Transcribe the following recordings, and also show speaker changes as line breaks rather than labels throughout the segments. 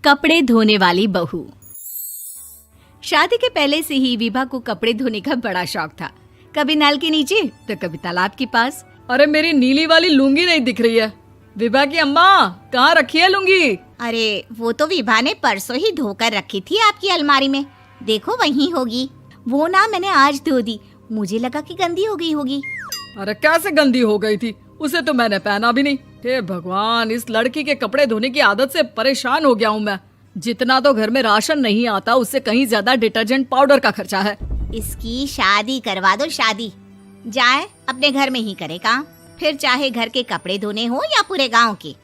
कपड़े धोने वाली बहू। शादी के पहले से ही विभा को कपड़े धोने का बड़ा शौक था। कभी नल के नीचे तो कभी तालाब के पास।
अरे मेरी नीली वाली लुंगी नहीं दिख रही है। विभा की अम्मा, कहाँ रखी है लुंगी?
अरे वो तो विभा ने परसों ही धोकर रखी थी आपकी अलमारी में, देखो वहीं होगी। वो ना मैंने आज धो दी, मुझे लगा कि गंदी हो गई होगी।
अरे कैसे गंदी हो गई थी? उसे तो मैंने पहना भी नहीं। हे भगवान, इस लड़की के कपड़े धोने की आदत से परेशान हो गया हूँ मैं। जितना तो घर में राशन नहीं आता, उससे कहीं ज्यादा डिटर्जेंट पाउडर का खर्चा है।
इसकी शादी करवा दो, शादी जाए अपने घर में ही करे काम, फिर चाहे घर के कपड़े धोने हो या पूरे गांव के।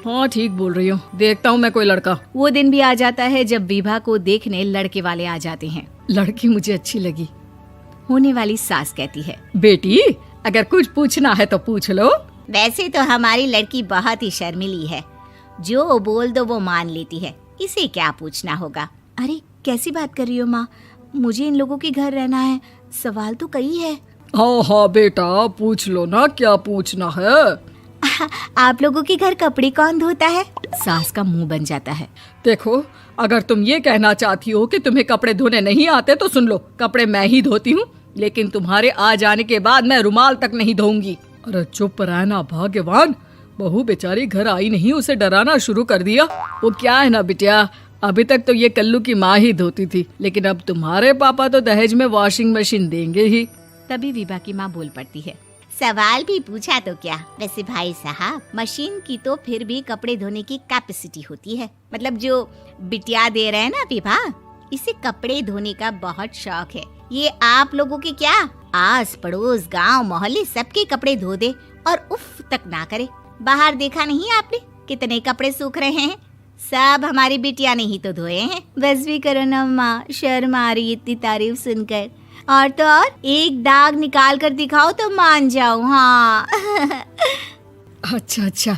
हाँ ठीक बोल रही हूँ, देखता हूँ मैं कोई लड़का।
वो दिन भी आ जाता है जब विभा को देखने लड़के वाले आ जाते हैं।
लड़की मुझे अच्छी लगी।
होने वाली सास कहती है,
बेटी अगर कुछ पूछना है तो पूछ लो।
वैसे तो हमारी लड़की बहुत ही शर्मीली है, जो बोल दो वो मान लेती है, इसे क्या पूछना होगा।
अरे कैसी बात कर रही हो माँ, मुझे इन लोगों के घर रहना है, सवाल तो कई है।
हाँ हाँ बेटा, पूछ लो ना, क्या पूछना है।
आप लोगों के घर कपड़े कौन धोता है? सास का मुंह बन जाता है।
देखो, अगर तुम ये कहना चाहती हो कि तुम्हें कपड़े धोने नहीं आते तो सुन लो, कपड़े मैं ही धोती हूँ, लेकिन तुम्हारे आ जाने के बाद मैं रुमाल तक नहीं धोऊंगी। अरे चुप रहना भाग्यवान, बहू बेचारी घर आई नहीं, उसे डराना शुरू कर दिया। वो क्या है ना बिटिया, अभी तक तो ये कल्लू की माँ ही धोती थी, लेकिन अब तुम्हारे पापा तो दहेज में वॉशिंग मशीन देंगे ही।
तभी विभा की माँ बोल पड़ती है,
सवाल भी पूछा तो क्या। वैसे भाई साहब, मशीन की तो फिर भी कपड़े धोने की कैपेसिटी होती है। मतलब जो बिटिया दे रहे हैं ना विभा, इसे कपड़े धोने का बहुत शौक है। ये आप लोगों के क्या, आस पड़ोस गांव मोहल्ले सबके कपड़े धो दे और उफ तक ना करे। बाहर देखा नहीं आपने कितने कपड़े सूख रहे हैं? सब हमारी बिटिया ने ही तो धोए हैं।
बस भी करो ना माँ, शर्म आ रही इतनी तारीफ सुनकर। और तो और एक दाग निकाल कर दिखाओ तो मान जाओ। हाँ
अच्छा,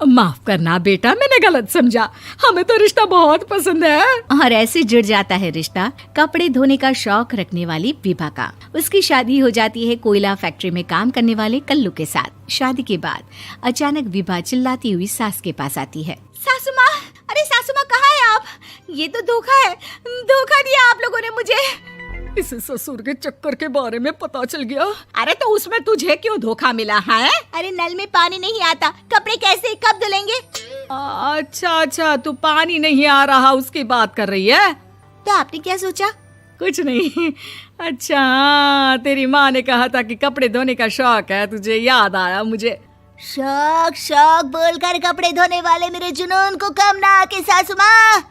माफ करना बेटा, मैंने गलत समझा। हमें तो रिश्ता बहुत पसंद है।
और ऐसे जुड़ जाता है रिश्ता कपड़े धोने का शौक रखने वाली विभा का। उसकी शादी हो जाती है कोयला फैक्ट्री में काम करने वाले कल्लू के साथ। शादी के बाद अचानक विभा चिल्लाती हुई सास के पास आती है।
सासू माँ, अरे सासू माँ कहाँ है आप? ये तो धोखा है, धोखा दिया आप लोगों ने मुझे।
इसे ससुर के चक्कर के बारे में पता चल गया।
अरे तो उसमें तुझे क्यों धोखा मिला है? अरे नल में पानी नहीं आता, कपड़े कैसे कब धुलेंगे?
अच्छा, तू पानी नहीं आ रहा उसकी बात कर रही है।
तो आपने क्या सोचा?
कुछ नहीं। अच्छा, तेरी माँ ने कहा था कि कपड़े धोने का शौक है तुझे, याद आया मुझे।
शौक बोलकर कपड़े धोने वाले मेरे जुनून को कम ना आके सासू माँ,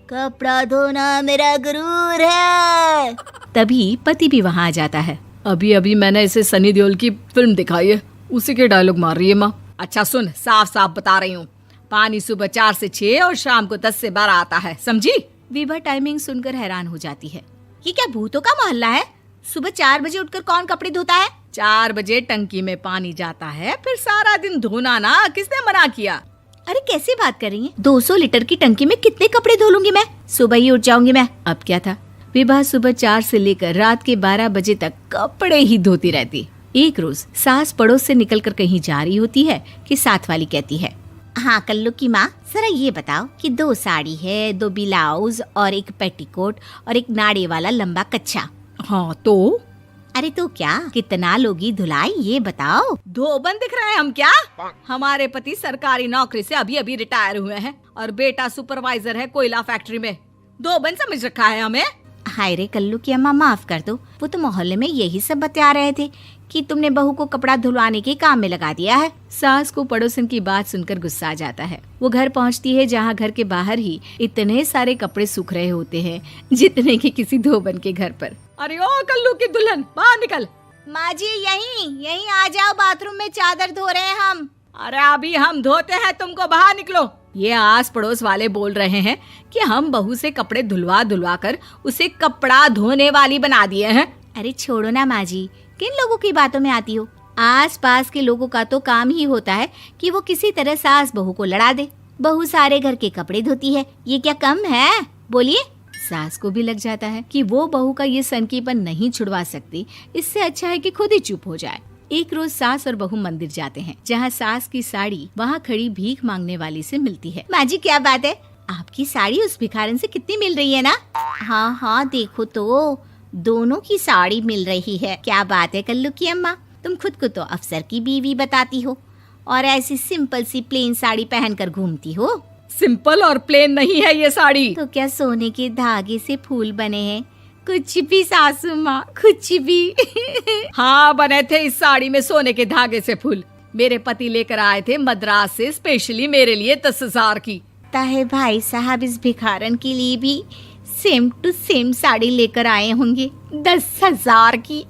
कपड़ा धोना मेरा गुरूर है।
तभी पति भी वहाँ आ जाता है।
अभी मैंने इसे सनी देओल की फिल्म दिखाई है, उसी के डायलॉग मार रही है माँ। अच्छा सुन, साफ साफ बता रही हूँ, पानी सुबह 4 से 6 और शाम को 10 से 12 आता है, समझी?
विभा टाइमिंग सुनकर हैरान हो जाती है।
ये क्या भूतों का मोहल्ला है? सुबह 4 बजे उठकर कौन कपड़े धोता है?
4 बजे टंकी में पानी जाता है, फिर सारा दिन धोना ना, किसने मना किया?
अरे कैसी बात कर रही हैं? 200 लीटर की टंकी में कितने कपड़े धो लूंगी मैं? सुबह ही उठ जाऊंगी मैं। अब क्या था, विभा सुबह 4 से लेकर रात के 12 बजे तक कपड़े ही धोती रहती। एक रोज सास पड़ोस से निकलकर कहीं जा रही होती है कि साथ वाली कहती है,
हाँ कल्लू की माँ, जरा ये बताओ कि 2 साड़ी है, 2 ब्लाउज और एक पेटीकोट और एक नाड़े वाला लंबा कच्छा।
हाँ तो?
अरे तो क्या, कितना लोगी धुलाई ये बताओ।
धोबन दिख रहे हैं हम क्या? हमारे पति सरकारी नौकरी से अभी रिटायर हुए हैं और बेटा सुपरवाइजर है कोयला फैक्ट्री में। धोबन समझ रखा है हमें?
हाय रे कल्लू की अम्मा, माफ कर दो, वो तो मोहल्ले में यही सब बता रहे थे कि तुमने बहू को कपड़ा धुलवाने के काम में लगा दिया है।
सास को पड़ोसन की बात सुनकर गुस्सा आ जाता है। वो घर पहुंचती है जहां घर के बाहर ही इतने सारे कपड़े सूख रहे होते हैं जितने कि किसी धोबन के घर पर।
अरे ओ कल्लू की दुल्हन, बाहर निकल।
माँ जी यहीं आ जाओ, बाथरूम में चादर धो रहे हैं हम।
अरे अभी हम धोते हैं, तुमको बाहर निकलो। ये आस पड़ोस वाले बोल रहे हैं कि हम बहू से कपड़े धुलवा कर उसे कपड़ा धोने वाली बना दिए हैं।
अरे छोड़ो ना माँ जी, किन लोगों की बातों में आती हो? आस पास के लोगों का तो काम ही होता है कि वो किसी तरह सास बहू को लड़ा दे। बहू सारे घर के कपड़े धोती है, ये क्या कम है? बोलिए। सास को भी लग जाता है कि वो बहू का ये सनकीपन नहीं छुड़वा सकती, इससे अच्छा है कि खुद ही चुप हो जाए। एक रोज सास और बहू मंदिर जाते हैं, जहाँ सास की साड़ी वहाँ खड़ी भीख मांगने वाली से मिलती है।
माँ जी क्या बात है, आपकी साड़ी उस भिखारन से कितनी मिल रही है ना? हाँ हाँ देखो तो, दोनों की साड़ी मिल रही है। क्या बात है कल्लू की अम्मा, तुम खुद को तो अफसर की बीवी बताती हो और ऐसी सिंपल सी प्लेन साड़ी पहनकर घूमती हो।
सिंपल और प्लेन नहीं है ये साड़ी।
तो क्या सोने के धागे से फूल बने हैं? कुछ भी सासू माँ, कुछ भी।
हाँ बने थे इस साड़ी में सोने के धागे से फूल। मेरे पति लेकर आए थे मद्रास से स्पेशली मेरे लिए 10,000 की।
ताहे भाई साहब इस भिखारन के लिए भी सेम टू सेम साड़ी लेकर आए होंगे 10,000 की।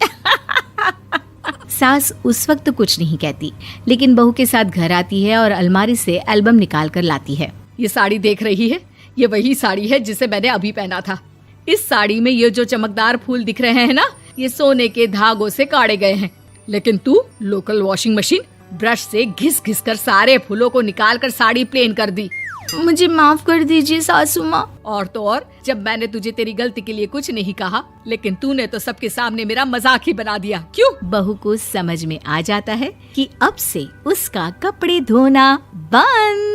सास उस वक्त तो कुछ नहीं कहती, लेकिन बहू के साथ घर आती है और अलमारी से एल्बम निकाल कर लाती है।
ये साड़ी देख रही है, ये वही साड़ी है जिसे मैंने अभी पहना था। इस साड़ी में ये जो चमकदार फूल दिख रहे हैं ना, ये सोने के धागों से काढ़े गए हैं। लेकिन तू लोकल वॉशिंग मशीन ब्रश से घिस घिस कर सारे फूलों को निकाल कर साड़ी प्लेन कर दी।
मुझे माफ कर दीजिए सासू माँ।
और तो और, जब मैंने तुझे तेरी गलती के लिए कुछ नहीं कहा, लेकिन तूने तो सबके सामने मेरा मजाक ही बना दिया। क्यों?
बहू को समझ में आ जाता है कि अब से उसका कपड़े धोना बंद।